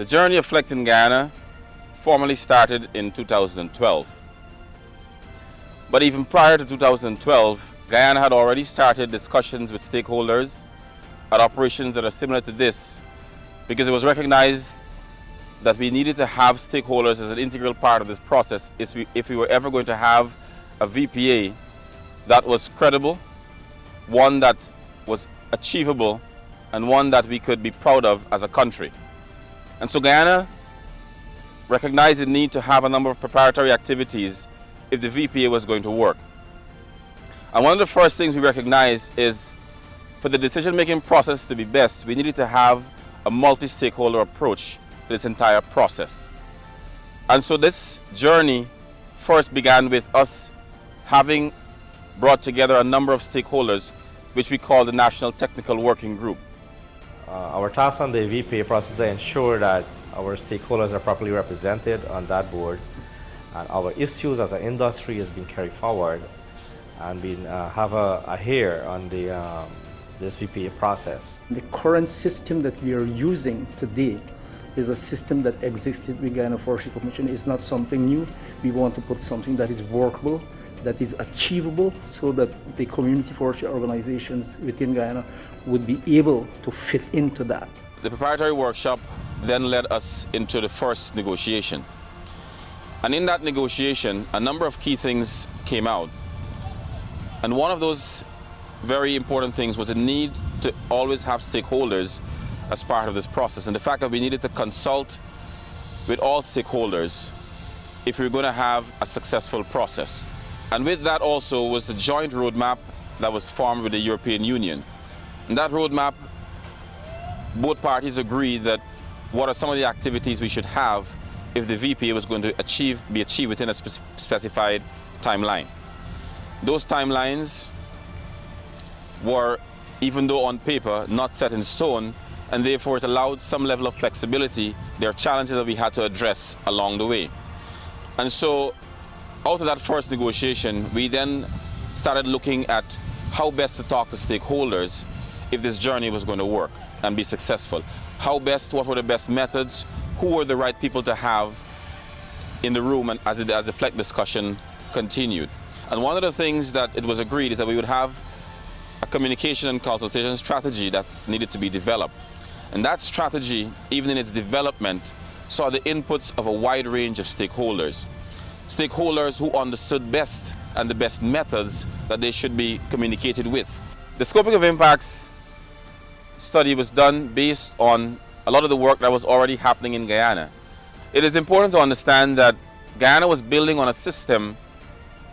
The Journey of FLEGT in Guyana formally started in 2012. But even prior to 2012, Guyana had already started discussions with stakeholders at operations that are similar to this, because it was recognized that we needed to have stakeholders as an integral part of this process if we were ever going to have a VPA that was credible, one that was achievable, and one that we could be proud of as a country. And so Guyana recognized the need to have a number of preparatory activities if the VPA was going to work. And one of the first things we recognized is, for the decision-making process to be best, we needed to have a multi-stakeholder approach to this entire process. And so this journey first began with us having brought together a number of stakeholders, which we call the National Technical Working Group. Our task on the VPA process is to ensure that our stakeholders are properly represented on that board, and our issues as an industry is being carried forward, and we have a hear on this VPA process. The current system that we are using today is a system that existed with Guyana Forestry Commission. It's not something new. We want to put something that is workable, that is achievable, so that the community forestry organizations within Guyana would be able to fit into that. The preparatory workshop then led us into the first negotiation. And in that negotiation, a number of key things came out. And one of those very important things was the need to always have stakeholders as part of this process, and the fact that we needed to consult with all stakeholders if we were going to have a successful process. And with that also was the joint roadmap that was formed with the European Union. In that roadmap, both parties agreed that what are some of the activities we should have if the VPA was going to be achieved within a specified timeline. Those timelines were, even though on paper, not set in stone, and therefore it allowed some level of flexibility. There are challenges that we had to address along the way. And so out of that first negotiation, we then started looking at how best to talk to stakeholders if this journey was going to work and be successful. How best, what were the best methods, who were the right people to have in the room, and as the FLEGT discussion continued. And one of the things that it was agreed is that we would have a communication and consultation strategy that needed to be developed. And that strategy, even in its development, saw the inputs of a wide range of stakeholders. Stakeholders who understood best and the best methods that they should be communicated with. The scoping of impacts study was done based on a lot of the work that was already happening in Guyana. It is important to understand that Guyana was building on a system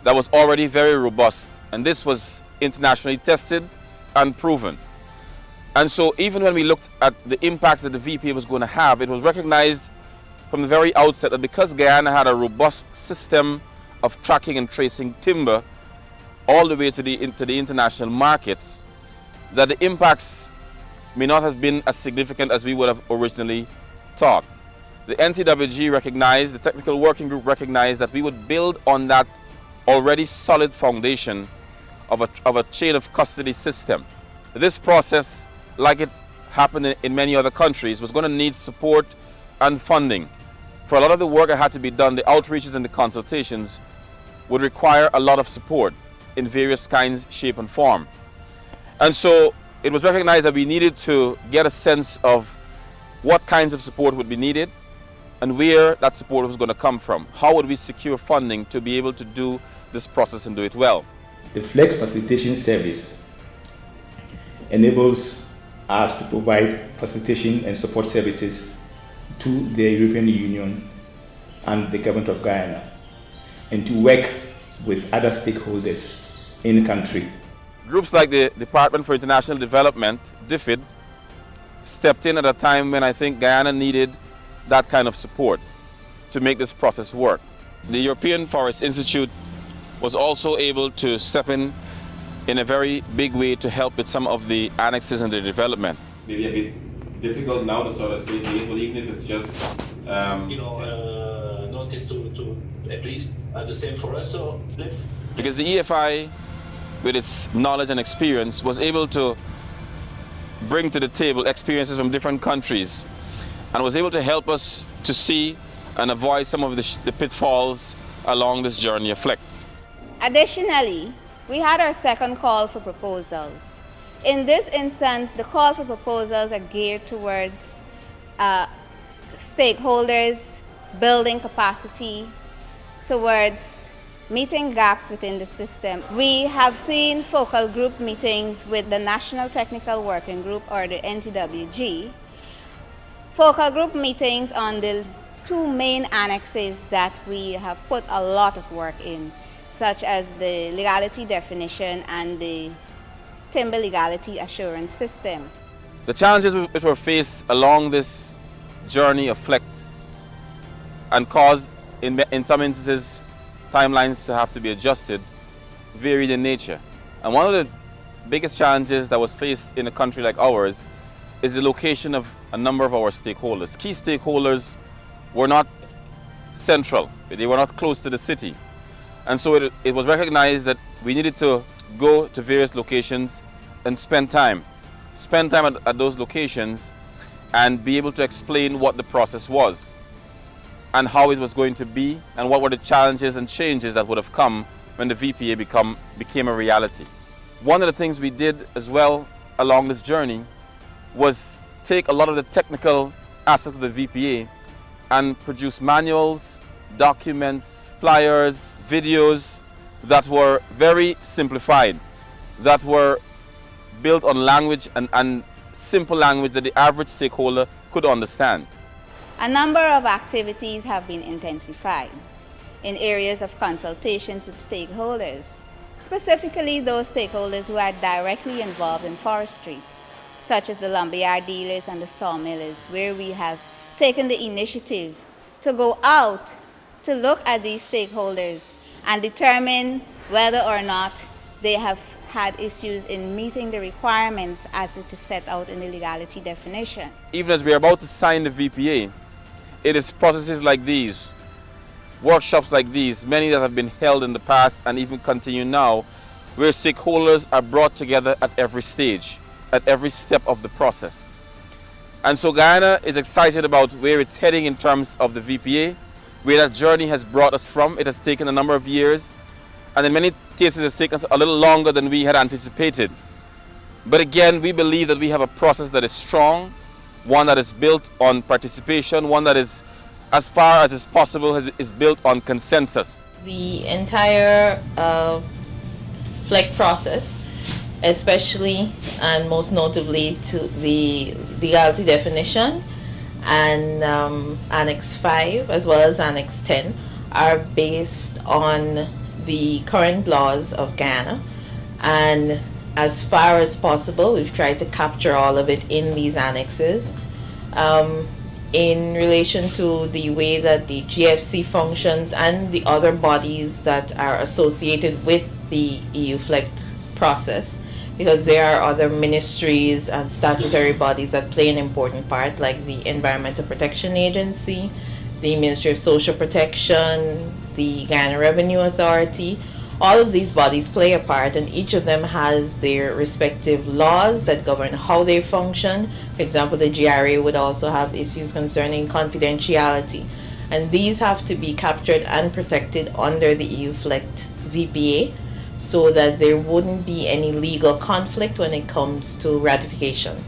that was already very robust, and this was internationally tested and proven. And so even when we looked at the impacts that the VPA was going to have, it was recognized from the very outset that because Guyana had a robust system of tracking and tracing timber all the way to the international markets, that the impacts may not have been as significant as we would have originally thought. The NTWG recognized, the Technical Working Group recognized, that we would build on that already solid foundation of a chain of custody system. This process, like it happened in many other countries, was going to need support and funding. For a lot of the work that had to be done, the outreaches and the consultations would require a lot of support in various kinds, shape and form. And so it was recognized that we needed to get a sense of what kinds of support would be needed and where that support was going to come from. How would we secure funding to be able to do this process and do it well? The FLEGT facilitation service enables us to provide facilitation and support services to the European Union and the government of Guyana, and to work with other stakeholders in the country. Groups like the Department for International Development, DFID, stepped in at a time when I think Guyana needed that kind of support to make this process work. The European Forest Institute was also able to step in a very big way to help with some of the annexes and the development. Maybe a bit difficult now to sort of say things, but even if it's just notice to at least the same for us. So let's. Because the EFI, with its knowledge and experience, was able to bring to the table experiences from different countries and was able to help us to see and avoid some of the pitfalls along this journey of FLEGT. Additionally, we had our second call for proposals. In this instance, the call for proposals are geared towards stakeholders, building capacity, towards meeting gaps within the system. We have seen focal group meetings with the National Technical Working Group, or the NTWG, focal group meetings on the two main annexes that we have put a lot of work in, such as the legality definition and the timber legality assurance system. The challenges which were faced along this journey of FLEGT and caused, in some instances, timelines to have to be adjusted, varied in nature. And one of the biggest challenges that was faced in a country like ours is the location of a number of our stakeholders. Key stakeholders were not central, they were not close to the city. And so it was recognized that we needed to go to various locations and spend time at those locations and be able to explain what the process was and how it was going to be and what were the challenges and changes that would have come when the VPA became a reality. One of the things we did as well along this journey was take a lot of the technical aspects of the VPA and produce manuals, documents, flyers, videos that were very simplified, that were built on language and simple language that the average stakeholder could understand. A number of activities have been intensified in areas of consultations with stakeholders, specifically those stakeholders who are directly involved in forestry, such as the lumberyard dealers and the sawmillers, where we have taken the initiative to go out to look at these stakeholders and determine whether or not they have had issues in meeting the requirements as it is set out in the legality definition. Even as we are about to sign the VPA, it is processes like these, workshops like these, many that have been held in the past and even continue now, where stakeholders are brought together at every stage, at every step of the process. And so Guyana is excited about where it's heading in terms of the VPA, where that journey has brought us from. It has taken a number of years, and in many cases it's taken us a little longer than we had anticipated. But again, we believe that we have a process that is strong, one that is built on participation, one that is, as far as is possible, is built on consensus. The entire FLEGT process, especially and most notably to the legality definition and Annex 5 as well as Annex 10, are based on the current laws of Guyana, and as far as possible we've tried to capture all of it in these annexes. In relation to the way that the GFC functions and the other bodies that are associated with the EU FLEGT process, because there are other ministries and statutory bodies that play an important part, like the Environmental Protection Agency, the Ministry of Social Protection, the Guyana Revenue Authority. All of these bodies play a part, and each of them has their respective laws that govern how they function. For example, the GRA would also have issues concerning confidentiality, and these have to be captured and protected under the EU FLEGT VPA so that there wouldn't be any legal conflict when it comes to ratification.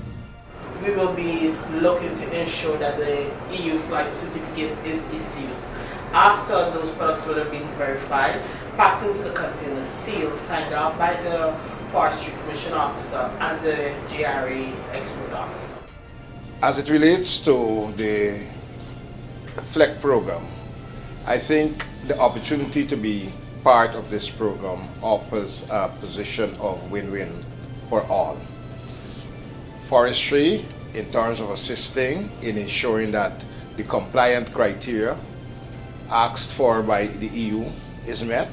We will be looking to ensure that the EU FLEGT certificate is issued after those products will have been verified, packed into the container, sealed, signed out by the Forestry Commission officer and the GRA export officer. As it relates to the FLEGT program, I think the opportunity to be part of this program offers a position of win-win for all. Forestry, in terms of assisting in ensuring that the compliant criteria asked for by the EU is met.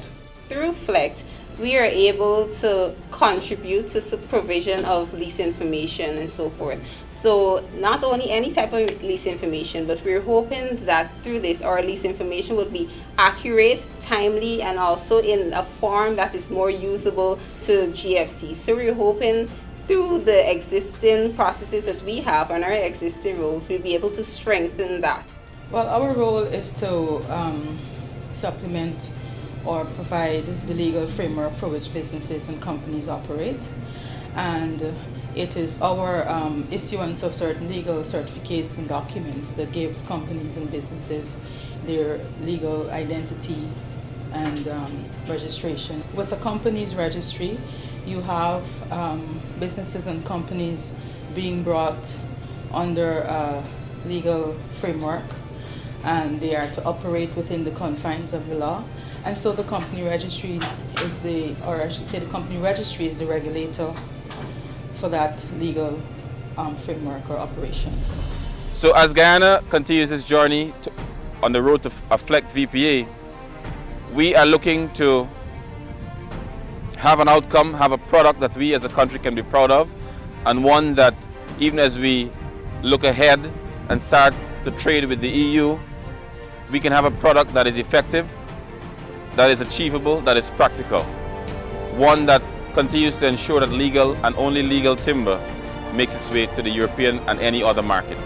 Through FLEGT, we are able to contribute to supervision of lease information and so forth. So not only any type of lease information, but we're hoping that through this our lease information will be accurate, timely, and also in a form that is more usable to GFC. So we're hoping through the existing processes that we have and our existing rules, we'll be able to strengthen that. Well, our role is to supplement or provide the legal framework for which businesses and companies operate. And it is our issuance of certain legal certificates and documents that gives companies and businesses their legal identity and registration. With a company's registry, you have businesses and companies being brought under a legal framework, and they are to operate within the confines of the law. And so the company registries is the, or I should say the company registry is the regulator for that legal framework or operation. So as Guyana continues its journey on the road to FLEGT VPA, we are looking to have an outcome, have a product that we as a country can be proud of, and one that even as we look ahead and start to trade with the EU, we can have a product that is effective, that is achievable, that is practical. One that continues to ensure that legal and only legal timber makes its way to the European and any other market.